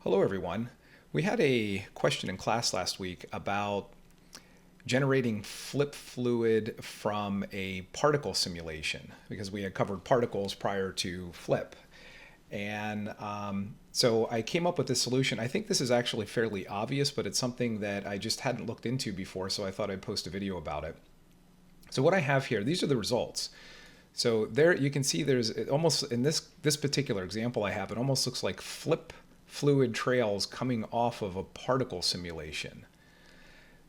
Hello everyone. We had a question in class last week about generating flip fluid from a particle simulation because we had covered particles prior to flip. And so I came up with this solution. I think this is actually fairly obvious, but it's something that I just hadn't looked into before, so I thought I'd post a video about it. So what I have here, these are the results. So there you can see there's almost, in this particular example I have, it almost looks like flip fluid trails coming off of a particle simulation.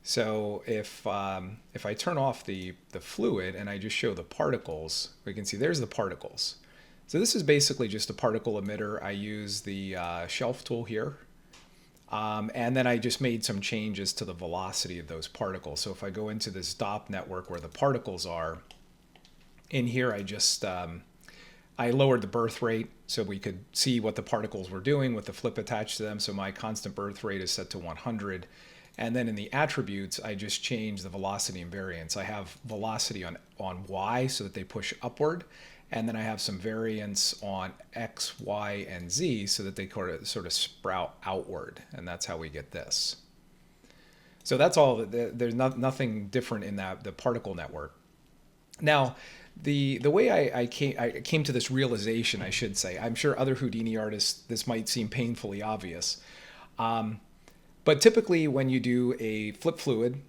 So if I turn off the fluid and I just show the particles, we can see there's the particles. So this is basically just a particle emitter. I use the shelf tool here. And then I just made some changes to the velocity of those particles. So if I go into this DOP network where the particles are, in here I just I lowered the birth rate so we could see what the particles were doing with the flip attached to them. So my constant birth rate is set to 100. And then in the attributes, I just changed the velocity and variance. I have velocity on Y so that they push upward. And then I have some variance on X, Y, and Z so that they sort of sprout outward. And that's how we get this. So that's all. There's nothing different in the particle network. Now, the way I came to this realization, I should say, I'm sure other Houdini artists, this might seem painfully obvious. But typically when you do a flip fluid,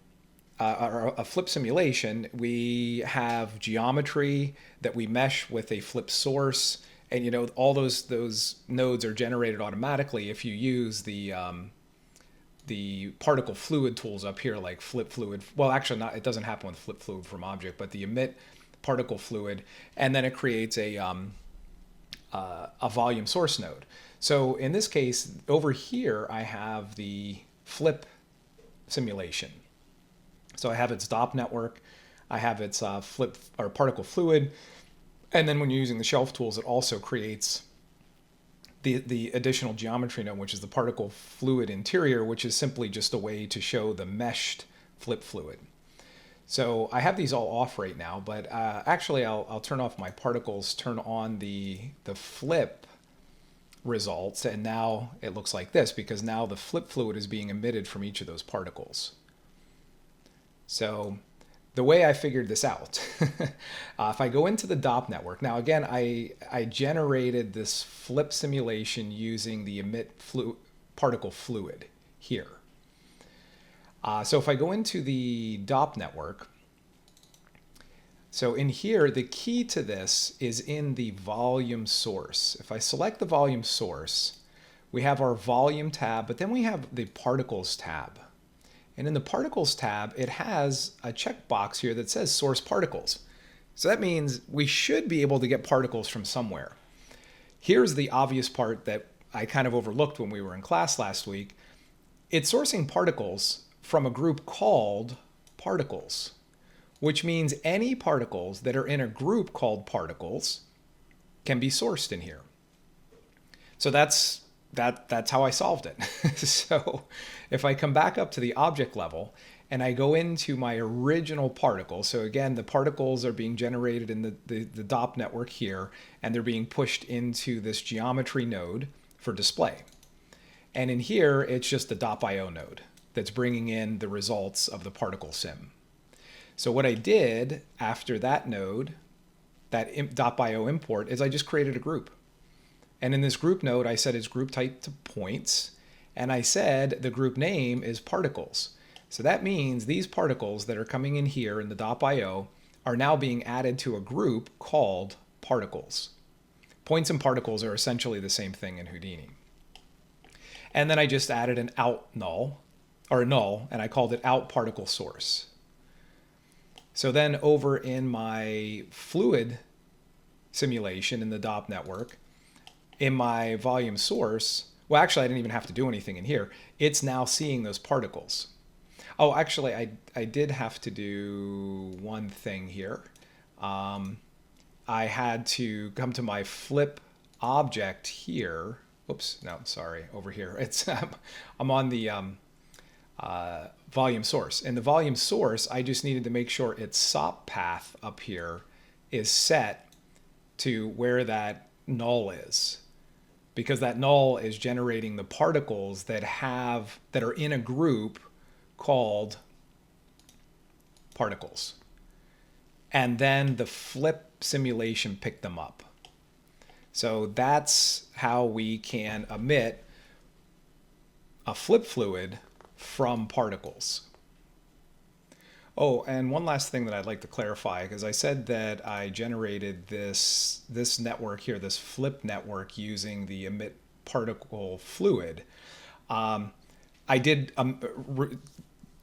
or a flip simulation, we have geometry that we mesh with a flip source. And you know, all those nodes are generated automatically if you use the particle fluid tools up here, like flip fluid. Well, actually, it doesn't happen with flip fluid from object, but the emit particle fluid, and then it creates a volume source node. So in this case, over here, I have the flip simulation. So I have its DOP network, I have its flip or particle fluid, and then when you're using the shelf tools, it also creates the additional geometry node, which is the particle fluid interior, which is simply just a way to show the meshed flip fluid. So I have these all off right now, but actually I'll turn off my particles, turn on the flip results, and now it looks like this because now the flip fluid is being emitted from each of those particles. So the way I figured this out, if I go into the DOP network, now again, I generated this flip simulation using the emit particle fluid here. So if I go into the DOP network, so in here, the key to this is in the volume source. If I select the volume source, we have our volume tab, but then we have the particles tab. And in the particles tab, it has a checkbox here that says source particles. So that means we should be able to get particles from somewhere. Here's the obvious part that I kind of overlooked when we were in class last week. It's sourcing particles from a group called particles, which means any particles that are in a group called particles can be sourced in here. So that's how I solved it. So if I come back up to the object level and I go into my original particle, so again, the particles are being generated in the DOP network here, and they're being pushed into this geometry node for display. And in here, it's just the DOP.io node that's bringing in the results of the particle sim. So what I did after that node, that DOP.io import, is I just created a group. And in this group node, I set its group type to points, and I said the group name is particles. So that means these particles that are coming in here in the DOP.io are now being added to a group called particles. Points and particles are essentially the same thing in Houdini. And then I just added an out null, or a null, and I called it out particle source. So then over in my fluid simulation in the DOP network, in my volume source, well, actually, I didn't even have to do anything in here. It's now seeing those particles. Oh, actually, I did have to do one thing here. I had to come to my flip object here. Oops, no, sorry, over here. It's I'm on the volume source. In the volume source, I just needed to make sure its SOP path up here is set to where that null is. because that null is generating the particles that are in a group called particles. And then the flip simulation picked them up. So that's how we can emit a flip fluid from particles. Oh, and one last thing that I'd like to clarify, because I said that I generated this network here, this flip network, using the emit particle fluid. I did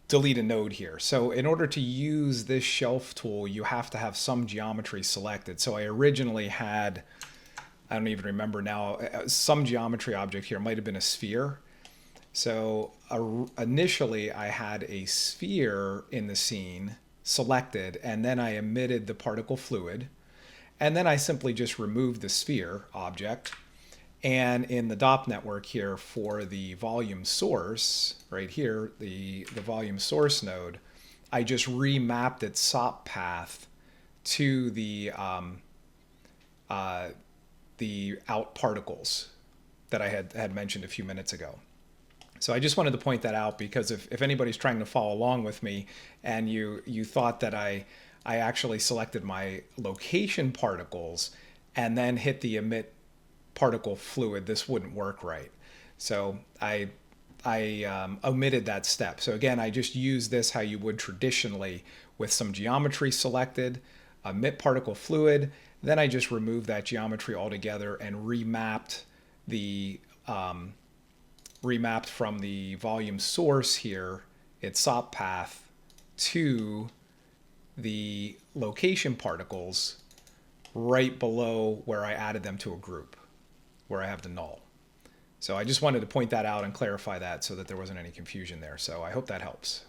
delete a node here. So in order to use this shelf tool, you have to have some geometry selected. So I originally had, I don't even remember now, some geometry object here. It might have been a sphere. So initially I had a sphere in the scene selected, and then I emitted the particle fluid, and then I simply just removed the sphere object. And in the DOP network here for the volume source, right here, the volume source node, I just remapped its SOP path to the out particles that I had mentioned a few minutes ago. So I just wanted to point that out, because if anybody's trying to follow along with me and you thought that I actually selected my location particles and then hit the emit particle fluid, this wouldn't work right. So I omitted that step. So again, I just use this how you would traditionally, with some geometry selected, emit particle fluid, then I just removed that geometry altogether and remapped from the volume source here, its SOP path, to the location particles right below where I added them to a group, where I have the null. So I just wanted to point that out and clarify that so that there wasn't any confusion there. So I hope that helps.